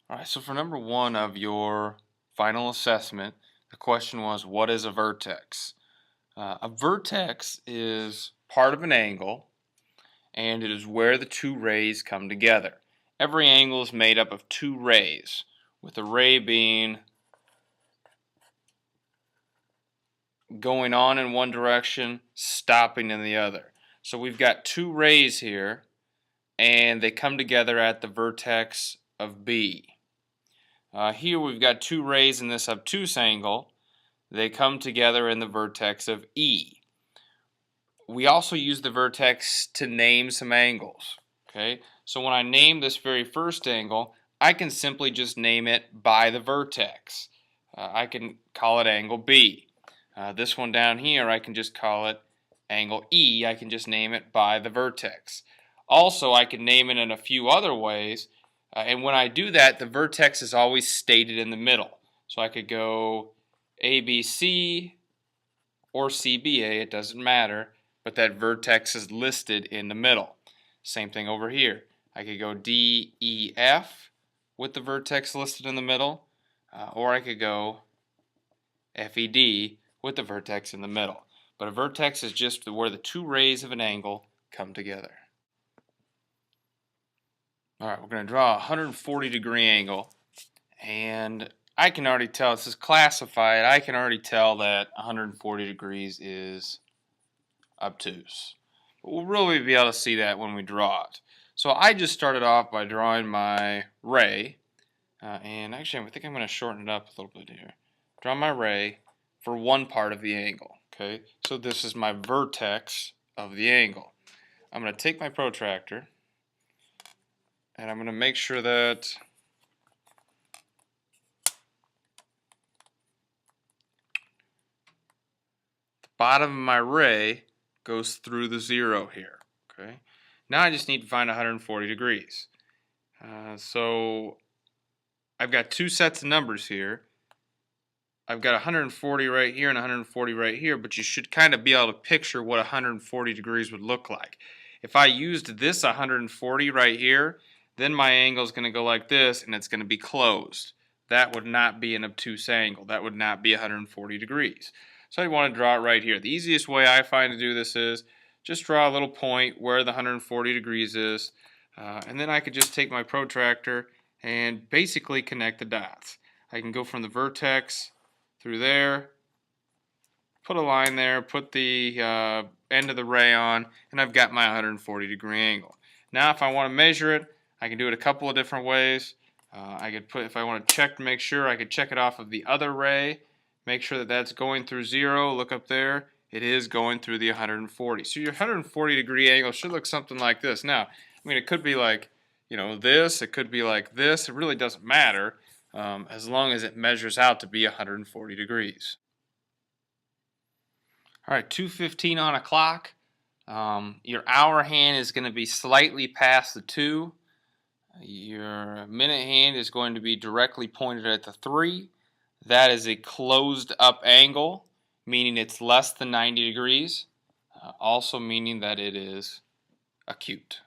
All right, so for number one of your final assessment, the question was, what is a vertex? A vertex is part of an angle, and it is where the two rays come together. Every angle is made up of two rays, with a ray being going on in one direction, stopping in the other. So we've got two rays here, and they come together at the vertex of B. Here we've got two rays in this obtuse angle. They come together in the vertex of E. We also use the vertex to name some angles. Okay, so when I name this very first angle, I can simply just name it by the vertex. I can call it angle B. This one down here, I can just call it angle E. I can just name it by the vertex. Also, I can name it in a few other ways, and when I do that, the vertex is always stated in the middle. So I could go ABC or CBA, it doesn't matter, but that vertex is listed in the middle. Same thing over here. I could go DEF with the vertex listed in the middle, or I could go FED with the vertex in the middle. But a vertex is just where the two rays of an angle come together. All right, we're going to draw a 140-degree angle, and I can already tell, this is classified, I can already tell that 140 degrees is obtuse. But we'll really be able to see that when we draw it. So I just started off by drawing my ray, and actually I think I'm going to shorten it up a little bit here. Draw my ray for one part of the angle. Okay, so this is my vertex of the angle. I'm going to take my protractor, and I'm going to make sure that the bottom of my ray goes through the zero here. Okay, now I just need to find 140 degrees. So I've got two sets of numbers here. I've got 140 right here and 140 right here, but you should kind of be able to picture what 140 degrees would look like. If I used this 140 right here, then my angle is going to go like this, and it's going to be closed. That would not be an obtuse angle. That would not be 140 degrees. So I want to draw it right here. The easiest way I find to do this is just draw a little point where the 140 degrees is, and then I could just take my protractor and basically connect the dots. I can go from the vertex through there, put a line there, put the end of the ray on, and I've got my 140 degree angle. Now if I want to measure it, I can do it a couple of different ways. I could put, if I want to check to make sure, I could check it off of the other ray, make sure that that's going through zero, look up there, it is going through the 140. So your 140 degree angle should look something like this. Now, I mean, it could be like, you know, this, it could be like this, it really doesn't matter. As long as it measures out to be 140 degrees. All right, 2:15 on a clock. Your hour hand is going to be slightly past the 2. Your minute hand is going to be directly pointed at the 3. That is a closed up angle, meaning it's less than 90 degrees, also meaning that it is acute.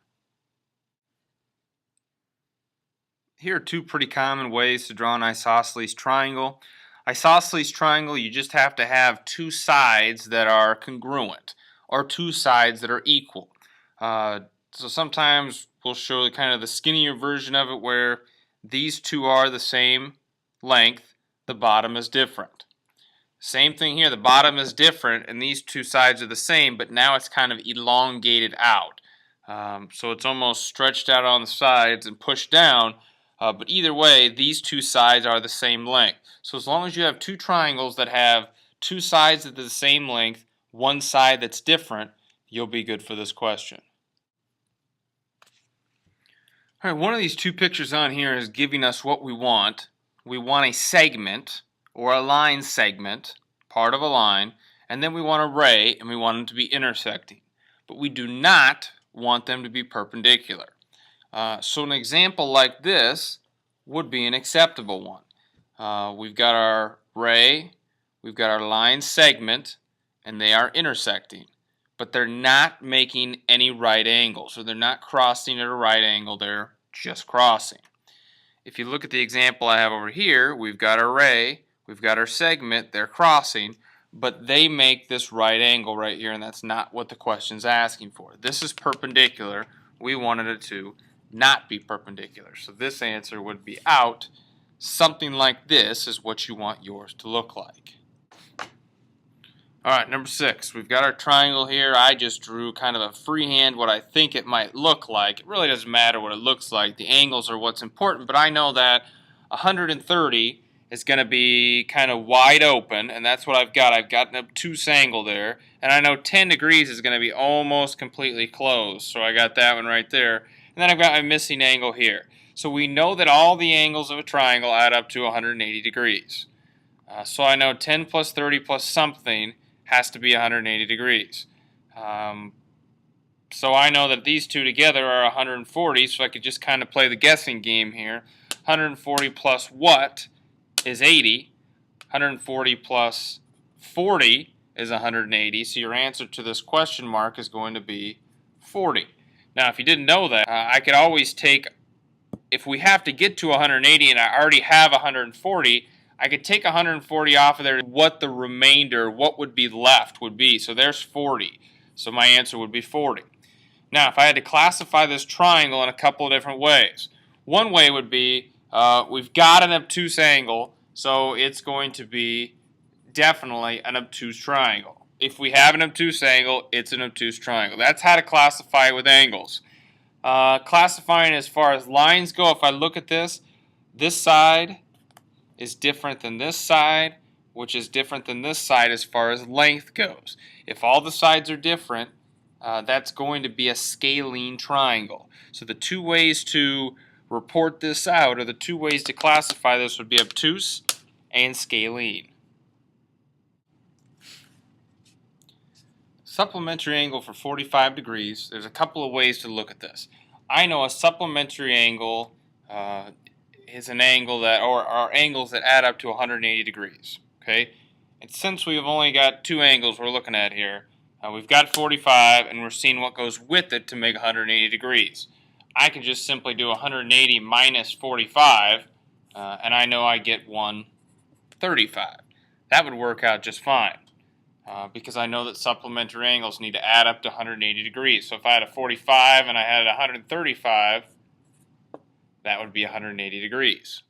Here are two pretty common ways to draw an isosceles triangle. Isosceles triangle, you just have to have two sides that are congruent, or two sides that are equal. So sometimes we'll show kind of the skinnier version of it where these two are the same length, the bottom is different. Same thing here, the bottom is different and these two sides are the same, but now it's kind of elongated out. So it's almost stretched out on the sides and pushed down. But either way, these two sides are the same length. So as long as you have two triangles that have two sides that are the same length, one side that's different, you'll be good for this question. All right, one of these two pictures on here is giving us what we want. We want a segment or a line segment, part of a line, and then we want a ray and we want them to be intersecting. But we do not want them to be perpendicular. So an example like this would be an acceptable one. We've got our ray, we've got our line segment, and they are intersecting. But they're not making any right angle. So they're not crossing at a right angle, they're just crossing. if you look at the example I have over here, we've got our ray, we've got our segment, they're crossing, but they make this right angle right here, and that's not what the question's asking for. This is perpendicular. We wanted it to not be perpendicular. So this answer would be out. Something like this is what you want yours to look like. Alright, number 6. We've got our triangle here. I just drew kind of a freehand what I think it might look like. It really doesn't matter what it looks like. The angles are what's important, but I know that 130 is going to be kind of wide open, and that's what I've got. I've got an obtuse angle there, and I know 10 degrees is going to be almost completely closed, so I got that one right there. And then I've got my missing angle here. So we know that all the angles of a triangle add up to 180 degrees. So I know 10 plus 30 plus something has to be 180 degrees. So I know that these two together are 140, so I could just kind of play the guessing game here. 140 plus what is 80. 140 plus 40 is 180, so your answer to this question mark is going to be 40. Now, if you didn't know that, I could always take, if we have to get to 180 and I already have 140, I could take 140 off of there, what the remainder, what would be left would be. So there's 40. So my answer would be 40. Now, if I had to classify this triangle in a couple of different ways. One way would be, we've got an obtuse angle, so it's going to be definitely an obtuse triangle. If we have an obtuse angle, it's an obtuse triangle. That's how to classify with angles. Classifying as far as lines go, if I look at this side is different than this side, which is different than this side as far as length goes. If all the sides are different, that's going to be a scalene triangle. So the two ways to report this out, or the two ways to classify this, would be obtuse and scalene. Supplementary angle for 45 degrees. There's a couple of ways to look at this. I know a supplementary angle is an angle that, or are angles that add up to 180 degrees. Okay, and since we've only got two angles we're looking at here, we've got 45, and we're seeing what goes with it to make 180 degrees. I can just simply do 180 minus 45, and I know I get 135. That would work out just fine, because I know that supplementary angles need to add up to 180 degrees. So if I had a 45 and I had a 135, that would be 180 degrees.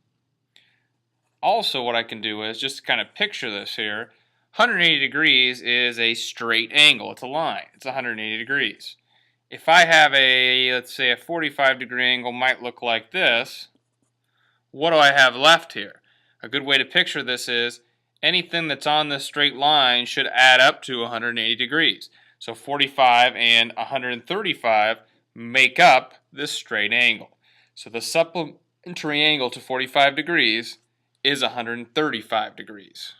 Also, what I can do is just kind of picture this here. 180 degrees is a straight angle. It's a line. It's 180 degrees. If I have a, let's say, a 45 degree angle might look like this, what do I have left here? A good way to picture this is anything that's on this straight line should add up to 180 degrees. So 45 and 135 make up this straight angle. So the supplementary angle to 45 degrees is 135 degrees.